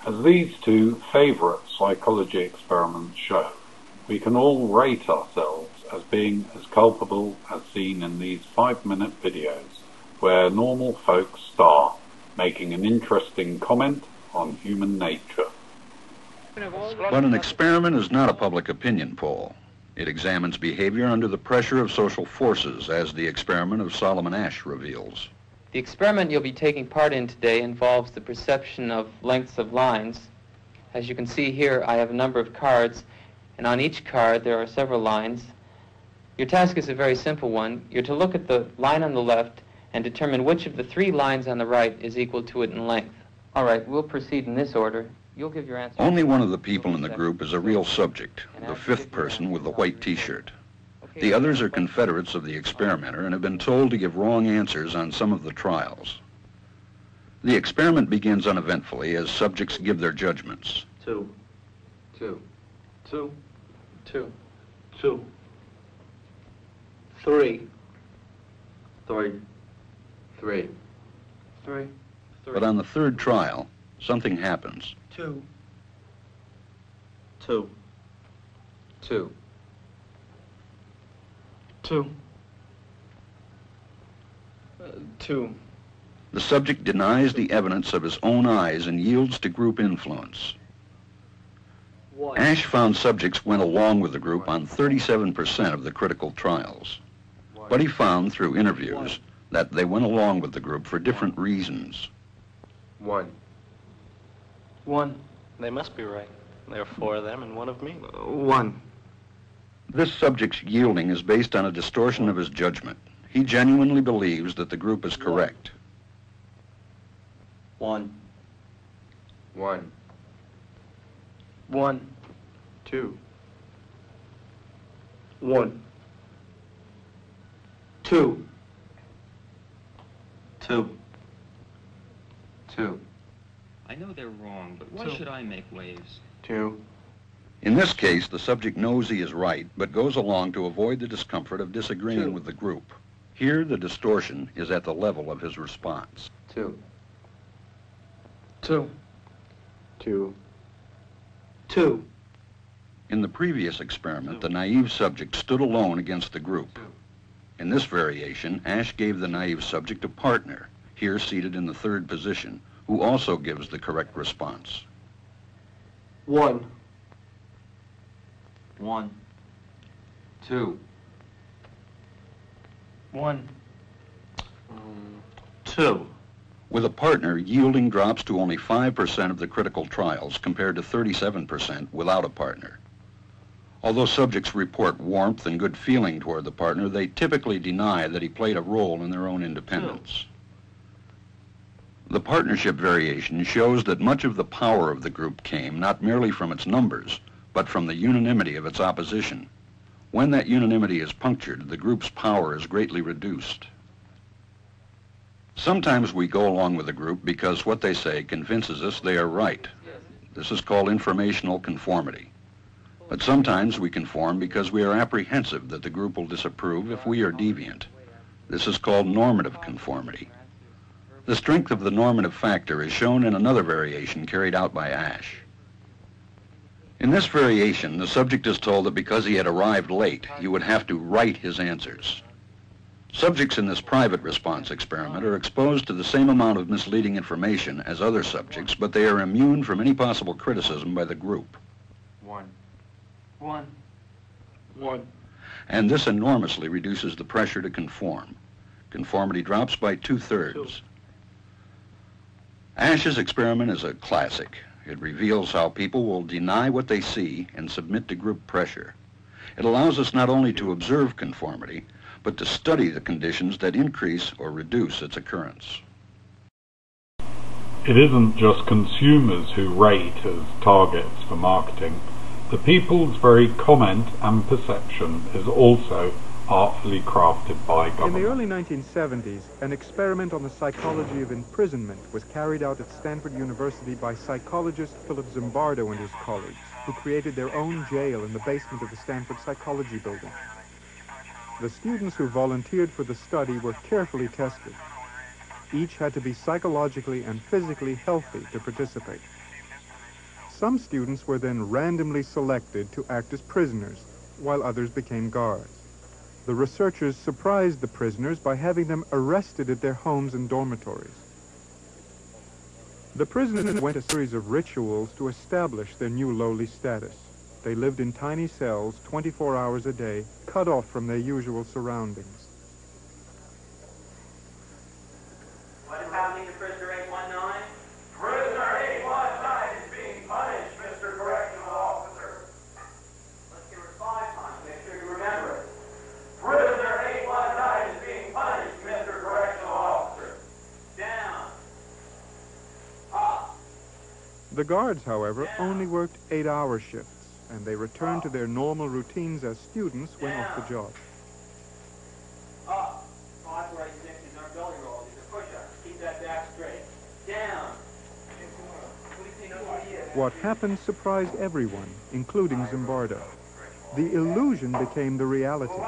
As these two favourite psychology experiments show, we can all rate ourselves as being as culpable as seen in these 5-minute videos where normal folks star, making an interesting comment on human nature. But an experiment is not a public opinion poll. It examines behavior under the pressure of social forces, as the experiment of Solomon Asch reveals. The experiment you'll be taking part in today involves the perception of lengths of lines. As you can see here, I have a number of cards, and on each card there are several lines. Your task is a very simple one. You're to look at the line on the left and determine which of the 3 lines on the right is equal to it in length. All right, we'll proceed in this order. You'll give your answer. Only one of the people in the group is a real subject, the 5th person with the white T-shirt. The others are confederates of the experimenter and have been told to give wrong answers on some of the trials. The experiment begins uneventfully as subjects give their judgments. 2, 2, 2, 2, 2, 3, 3, 3, 3. But on the 3rd trial, something happens. 2, 2, 2, 2, 2. The subject denies the evidence of his own eyes and yields to group influence. Asch found subjects went along with the group on 37% of the critical trials. But he found through interviews that they went along with the group for different reasons. 1. 1. They must be right. There are 4 of them and 1 of me. 1. This subject's yielding is based on a distortion of his judgment. He genuinely believes that the group is correct. 1. 1. 1. 2. 1. 2. 2. 2. I know they're wrong, but why should I make waves? 2. In this case, the subject knows he is right, but goes along to avoid the discomfort of disagreeing with the group. Here, the distortion is at the level of his response. 2. 2. 2. 2. In the previous experiment, the naive subject stood alone against the group. In this variation, Asch gave the naive subject a partner, here seated in the 3rd position, who also gives the correct response. 1. 1. 2. 1. 2. With a partner, yielding drops to only 5% of the critical trials compared to 37% without a partner. Although subjects report warmth and good feeling toward the partner, they typically deny that he played a role in their own independence. The partnership variation shows that much of the power of the group came not merely from its numbers, but from the unanimity of its opposition. When that unanimity is punctured, the group's power is greatly reduced. Sometimes we go along with the group because what they say convinces us they are right. This is called informational conformity. But sometimes we conform because we are apprehensive that the group will disapprove if we are deviant. This is called normative conformity. The strength of the normative factor is shown in another variation carried out by Asch. In this variation, the subject is told that because he had arrived late, he would have to write his answers. Subjects in this private response experiment are exposed to the same amount of misleading information as other subjects, but they are immune from any possible criticism by the group. 1. 1. 1. And this enormously reduces the pressure to conform. Conformity drops by 2/3. Asch's experiment is a classic. It reveals how people will deny what they see and submit to group pressure. It allows us not only to observe conformity, but to study the conditions that increase or reduce its occurrence. It isn't just consumers who rate as targets for marketing. The people's very comment and perception is also artfully crafted by government. In the early 1970s, an experiment on the psychology of imprisonment was carried out at Stanford University by psychologist Philip Zimbardo and his colleagues, who created their own jail in the basement of the Stanford Psychology Building. The students who volunteered for the study were carefully tested. Each had to be psychologically and physically healthy to participate. Some students were then randomly selected to act as prisoners, while others became guards. The researchers surprised the prisoners by having them arrested at their homes and dormitories. The prisoners went a series of rituals to establish their new lowly status. They lived in tiny cells 24 hours a day, cut off from their usual surroundings. What is happening to prisoner 819? Prisoner 819 is being punished, Mr. Correctional Officer. Let's hear it 5 times. Make sure you remember it. Prisoner 819 is being punished, Mr. Correctional Officer. Down. Up. The guards, however, only worked 8-hour shifts, and they returned to their normal routines as students when off the job. Up. 5 right next to our belly roll. These are push-ups. Keep that back straight. Down. What happened surprised everyone, including Zimbardo. The illusion became the reality.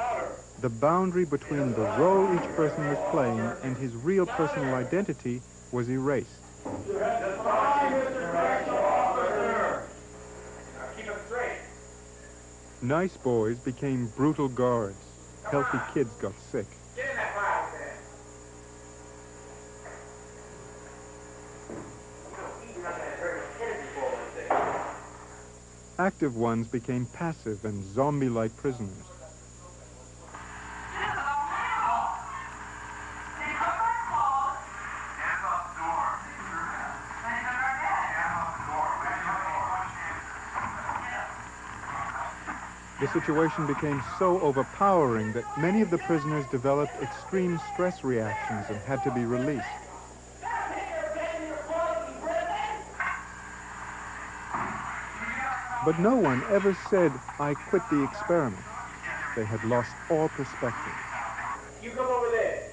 The boundary between the role each person was playing and his real personal identity was erased. Keep it straight. Nice boys became brutal guards. Healthy kids got sick. Get in that file then. You're not going to hurt a kid before one thing. Active ones became passive and zombie-like prisoners. The situation became so overpowering that many of the prisoners developed extreme stress reactions and had to be released. But no one ever said, "I quit the experiment." They had lost all perspective. You come over there.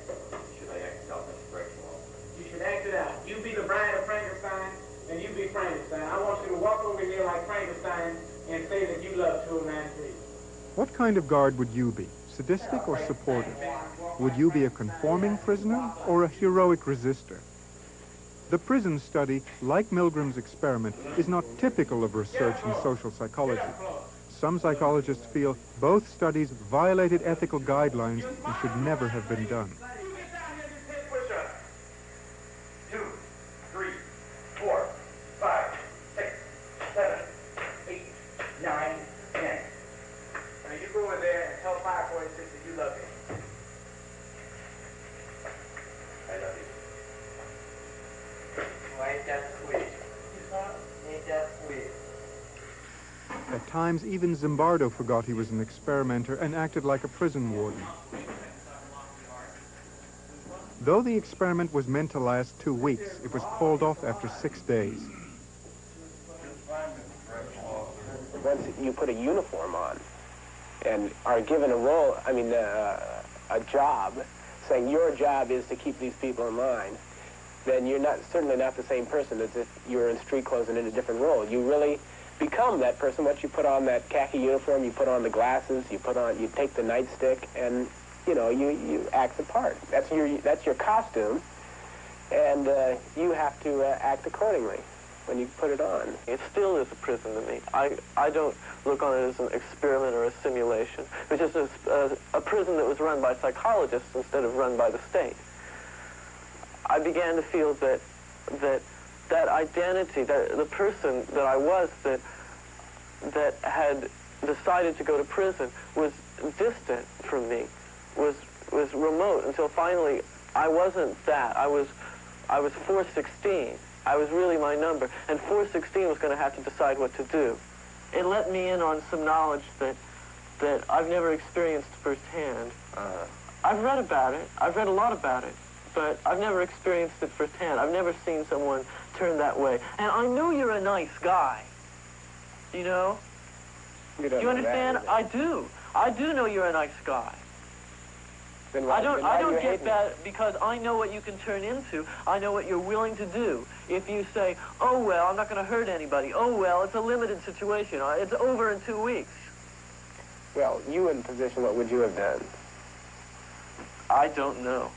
Should I act self-inspirational? You should act it out. You be the bride of Frankenstein, and you be Frankenstein. I want you to walk over here like Frankenstein and say that you love to a man too. What kind of guard would you be, sadistic or supportive? Would you be a conforming prisoner or a heroic resistor? The prison study, like Milgram's experiment, is not typical of research in social psychology. Some psychologists feel both studies violated ethical guidelines and should never have been done. 2, 3, 4, 5, 6, 7, 8, 9, 10. Now you go in there and tell 546 that you love him. I love you. Well, ain't that sweet? Ain't that sweet? At times, even Zimbardo forgot he was an experimenter and acted like a prison warden. Though the experiment was meant to last 2 weeks, it was called off after 6 days. Once you put a uniform on and are given a role, a job, saying your job is to keep these people in line, then you're certainly not the same person as if you were in street clothes and in a different role. You really become that person. Once you put on that khaki uniform, you put on the glasses, you take the nightstick, and you act the part. That's your costume, and you have to act accordingly when you put it on. It still is a prison to me. I don't look on it as an experiment or a simulation. It was just a prison that was run by psychologists instead of run by the state. I began to feel that identity, that the person that I was that had decided to go to prison was distant from me, was remote, until finally I wasn't that. I was 416. I was really my number, and 416 was going to have to decide what to do. It let me in on some knowledge that I've never experienced firsthand. I've read about it. I've read a lot about it. But I've never experienced it firsthand. I've never seen someone turn that way. And I know you're a nice guy. You know? You understand? I do. I do know you're a nice guy. I don't get that because I know what you can turn into. I know what you're willing to do. If you say, oh, well, I'm not going to hurt anybody. Oh, well, it's a limited situation. It's over in 2 weeks. Well, you in position, what would you have done? I don't know.